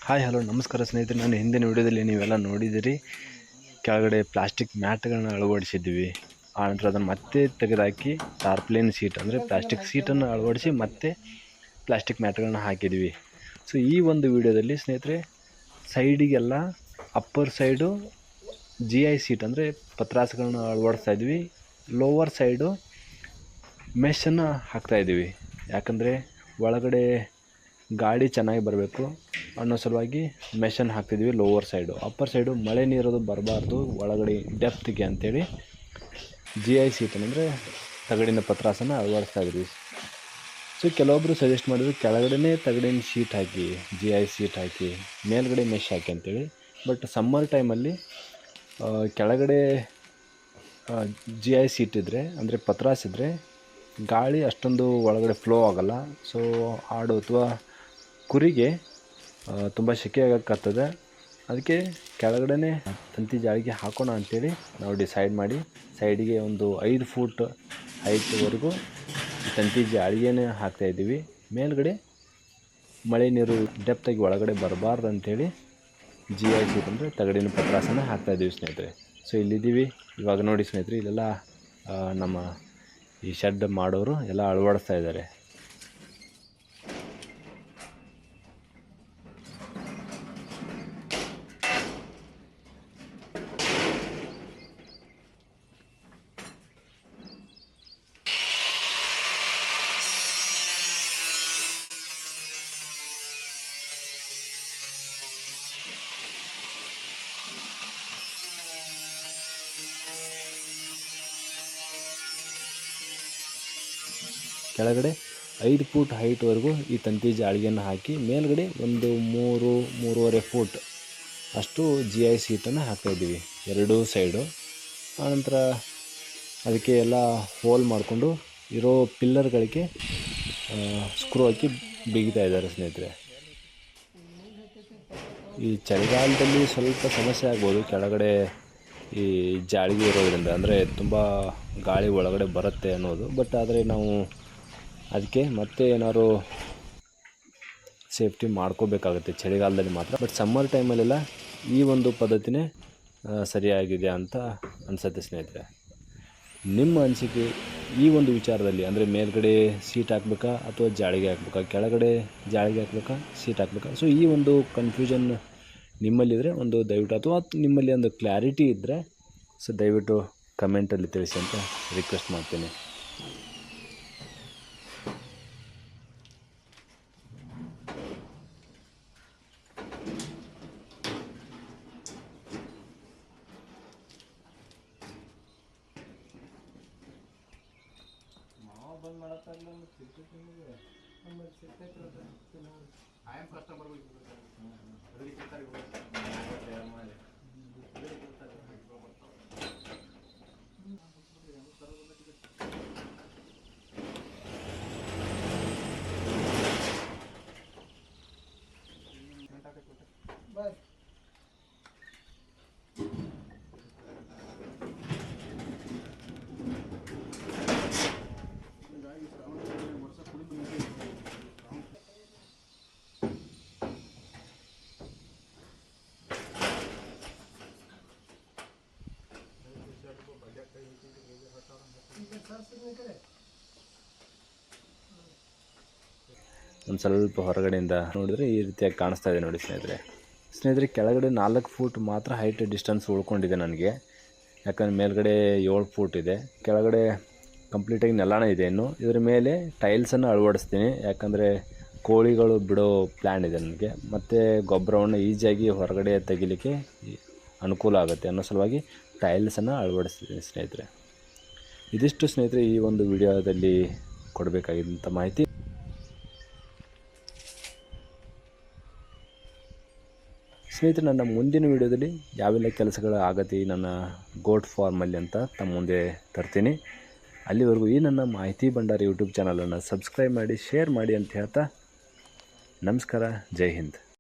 Hi hello ನಮಸ್ಕಾರ ಸ್ನೇಹಿತರೆ. ನಾನು ಹಿಂದಿನ ವಿಡಿಯೋದಲ್ಲಿ ನೀವೆಲ್ಲ ನೋಡಿದಿರಿ, ಕೆಳಗಡೆ ಪ್ಲಾಸ್ಟಿಕ್ ಮ್ಯಾಟ್ಗಳನ್ನ ಅಳವಡಿಸಿದ್ವಿ. ಆನಂತರ ಅದನ್ನು ಮತ್ತೆ ತೆಗೆದುಹಾಕಿ ಟಾರ್ಪ್ಲಿನ್ ಸೀಟ್ ಅಂದರೆ ಪ್ಲಾಸ್ಟಿಕ್ ಸೀಟನ್ನು ಅಳವಡಿಸಿ ಮತ್ತೆ ಪ್ಲಾಸ್ಟಿಕ್ ಮ್ಯಾಟ್ಗಳನ್ನ ಹಾಕಿದ್ವಿ. ಸೊ ಈ ಒಂದು ವಿಡಿಯೋದಲ್ಲಿ ಸ್ನೇಹಿತರೆ ಸೈಡಿಗೆಲ್ಲ ಅಪ್ಪರ್ ಸೈಡು GI ಸೀಟ್ ಅಂದರೆ ಪತ್ರಾಸಗಳನ್ನ ಅಳವಡಿಸ್ತಾ ಇದ್ವಿ. ಲೋವರ್ ಸೈಡು ಮೆಷನ್ನು ಹಾಕ್ತಾಯಿದ್ವಿ. ಯಾಕಂದರೆ ಒಳಗಡೆ ಗಾಳಿ ಚೆನ್ನಾಗಿ ಬರಬೇಕು ಅನ್ನೋ ಸಲುವಾಗಿ ಮೆಷನ್ನು ಹಾಕ್ತಿದ್ವಿ ಲೋವರ್ ಸೈಡು. ಅಪ್ಪರ್ ಸೈಡು ಮಳೆ ನೀರೋದು ಬರಬಾರ್ದು ಒಳಗಡೆ ಡೆಪ್ತ್ಗೆ ಅಂಥೇಳಿ GI ಸೀಟನ್ನು ಅಂದರೆ ತಗಡಿನ ಪತ್ರಾಸನ ಅಳವಡಿಸ್ತಾ ಇದ್ವಿ. ಸೊ ಕೆಲವೊಬ್ಬರು ಸಜೆಸ್ಟ್ ಮಾಡಿದ್ರು ಕೆಳಗಡೆ ತಗಡಿನ ಶೀಟ್ ಹಾಕಿ, GI ಸೀಟ್ ಹಾಕಿ, ಮೇಲ್ಗಡೆ ಮೆಶ್ ಹಾಕಿ ಅಂತೇಳಿ. ಬಟ್ ಸಮ್ಮರ್ ಟೈಮಲ್ಲಿ ಕೆಳಗಡೆ GI ಸೀಟ್ ಇದ್ದರೆ ಅಂದರೆ ಪತ್ರಾಸ್ ಇದ್ದರೆ ಗಾಳಿ ಅಷ್ಟೊಂದು ಒಳಗಡೆ ಫ್ಲೋ ಆಗೋಲ್ಲ. ಸೊ ಆಡು ಅಥವಾ ಕುರಿಗೆ ತುಂಬ ಸೆಕೆ ಆಗಕ್ಕತ್ತದೆ. ಅದಕ್ಕೆ ಕೆಳಗಡೆ ತಂತಿ ಜಾಳಿಗೆ ಹಾಕೋಣ ಅಂಥೇಳಿ ನಾವು ಡಿಸೈಡ್ ಮಾಡಿ ಸೈಡಿಗೆ ಒಂದು 5 ಫೂಟ್ ಹೈಟ್ವರೆಗೂ ತಂತಿ ಜಾಳಿಗೆನೇ ಹಾಕ್ತಾಯಿದ್ದೀವಿ. ಮೇಲ್ಗಡೆ ಮಳೆ ನೀರು ಡೆಪ್ತಾಗಿ ಒಳಗಡೆ ಬರಬಾರ್ದು ಅಂಥೇಳಿ GI ಸೀಟ್ ಅಂದರೆ ತಗಡಿನ ಪತ್ರಾಸನ ಹಾಕ್ತಾಯಿದ್ದೀವಿ ಸ್ನೇಹಿತರೆ. ಸೊ ಇಲ್ಲಿದ್ದೀವಿ ಇವಾಗ ನೋಡಿ ಸ್ನೇಹಿತರೆ, ಇಲ್ಲೆಲ್ಲ ನಮ್ಮ ಈ ಶೆಡ್ ಮಾಡೋರು ಎಲ್ಲ ಅಳವಡಿಸ್ತಾ ಇದ್ದಾರೆ. ಕೆಳಗಡೆ 5 ಫೂಟ್ ಹೈಟ್ವರೆಗೂ ಈ ತಂತಿ ಜಾಳಿಗೆಯನ್ನು ಹಾಕಿ ಮೇಲ್ಗಡೆ ಒಂದು 3-3.5 ಫೂಟ್ ಅಷ್ಟು GI ಸೀಟನ್ನು ಹಾಕ್ತಾಯಿದ್ದೀವಿ ಎರಡೂ ಸೈಡು. ಆನಂತರ ಅದಕ್ಕೆ ಎಲ್ಲ ಹೋಲ್ ಮಾಡಿಕೊಂಡು ಇರೋ ಪಿಲ್ಲರ್ಗಳಿಗೆ ಸ್ಕ್ರೂ ಹಾಕಿ ಬಿಗಿತಾ ಇದ್ದಾರೆ ಸ್ನೇಹಿತರೆ. ಈ ಚಳಿಗಾಲದಲ್ಲಿ ಸ್ವಲ್ಪ ಸಮಸ್ಯೆ ಆಗ್ಬೋದು ಕೆಳಗಡೆ ಈ ಜಾಳಿಗೆ ಇರೋದ್ರಿಂದ, ಅಂದರೆ ತುಂಬ ಗಾಳಿ ಒಳಗಡೆ ಬರುತ್ತೆ ಅನ್ನೋದು. ಬಟ್ ಆದರೆ ನಾವು ಅದಕ್ಕೆ ಮತ್ತೆ ಏನಾದ್ರು ಸೇಫ್ಟಿ ಮಾಡ್ಕೋಬೇಕಾಗುತ್ತೆ ಚಳಿಗಾಲದಲ್ಲಿ ಮಾತ್ರ. ಬಟ್ ಸಮ್ಮರ್ ಟೈಮಲ್ಲೆಲ್ಲ ಈ ಒಂದು ಪದ್ಧತಿನೇ ಸರಿಯಾಗಿದೆ ಅಂತ ಅನಿಸುತ್ತೆ ಸ್ನೇಹಿತರೆ. ನಿಮ್ಮ ಅನಿಸಿಕೆ ಈ ಒಂದು ವಿಚಾರದಲ್ಲಿ, ಅಂದರೆ ಮೇಲ್ಗಡೆ ಸೀಟ್ ಹಾಕ್ಬೇಕಾ ಅಥವಾ ಜಾಳಿಗೆ ಹಾಕ್ಬೇಕಾ, ಕೆಳಗಡೆ ಜಾಳಿಗೆ ಹಾಕ್ಬೇಕಾ ಸೀಟ್ ಹಾಕ್ಬೇಕಾ? ಸೊ ಈ ಒಂದು ಕನ್ಫ್ಯೂಷನ್ ನಿಮ್ಮಲ್ಲಿದ್ದರೆ ಒಂದು ದಯವಿಟ್ಟು, ಅಥವಾ ನಿಮ್ಮಲ್ಲಿ ಒಂದು ಕ್ಲಾರಿಟಿ ಇದ್ದರೆ ಸೊ ದಯವಿಟ್ಟು ಕಮೆಂಟಲ್ಲಿ ತಿಳಿಸಿ ಅಂತ ರಿಕ್ವೆಸ್ಟ್ ಮಾಡ್ತೀನಿ. ಒಂದು ಸ್ವಲ್ಪ ಹೊರಗಡೆಯಿಂದ ನೋಡಿದ್ರೆ ಈ ರೀತಿಯಾಗಿ ಕಾಣಿಸ್ತಾ ಇದೆ ನೋಡಿ ಸ್ನೇಹಿತರೆ. ಕೆಳಗಡೆ 4 ಫೂಟ್ ಮಾತ್ರ ಹೈಟ್ ಡಿಸ್ಟೆನ್ಸ್ ಉಳ್ಕೊಂಡಿದೆ ನನಗೆ. ಯಾಕಂದರೆ ಮೇಲ್ಗಡೆ 7 ಫೂಟ್ ಇದೆ, ಕೆಳಗಡೆ ಕಂಪ್ಲೀಟಾಗಿ ನೆಲನೇ ಇದೆ. ಇನ್ನು ಇದರ ಮೇಲೆ ಟೈಲ್ಸನ್ನು ಅಳವಡಿಸ್ತೀನಿ, ಯಾಕಂದರೆ ಕೋಳಿಗಳು ಬಿಡೋ ಪ್ಲ್ಯಾನ್ ಇದೆ ನನಗೆ. ಮತ್ತು ಗೊಬ್ಬರವನ್ನು ಈಸಿಯಾಗಿ ಹೊರಗಡೆ ತೆಗಿಲಿಕ್ಕೆ ಅನುಕೂಲ ಆಗುತ್ತೆ ಅನ್ನೋ ಸಲುವಾಗಿ ಟೈಲ್ಸನ್ನು ಅಳವಡಿಸ್ತೀನಿ ಸ್ನೇಹಿತರೆ. ಇದಿಷ್ಟು ಸ್ನೇಹಿತರೆ ಈ ಒಂದು ವಿಡಿಯೋದಲ್ಲಿ ಕೊಡಬೇಕಾಗಿದ್ದಂಥ ಮಾಹಿತಿ. ಸ್ನೇಹಿತರೆ, ನನ್ನ ಮುಂದಿನ ವಿಡಿಯೋದಲ್ಲಿ ಯಾವೆಲ್ಲ ಕೆಲಸಗಳ ಆಗತ್ತೆ ನನ್ನ ಗೋಟ್ ಫಾರ್ಮಲ್ಲಿ ಅಂತ ತಮ್ಮ ಮುಂದೆ ತರ್ತೀನಿ. ಅಲ್ಲಿವರೆಗೂ ಈ ನನ್ನ ಮಾಹಿತಿ ಭಂಡಾರ ಯೂಟ್ಯೂಬ್ ಚಾನಲನ್ನು ಸಬ್ಸ್ಕ್ರೈಬ್ ಮಾಡಿ, ಶೇರ್ ಮಾಡಿ ಅಂತ ಹೇಳ್ತಾ ನಮಸ್ಕಾರ. ಜೈ ಹಿಂದ್.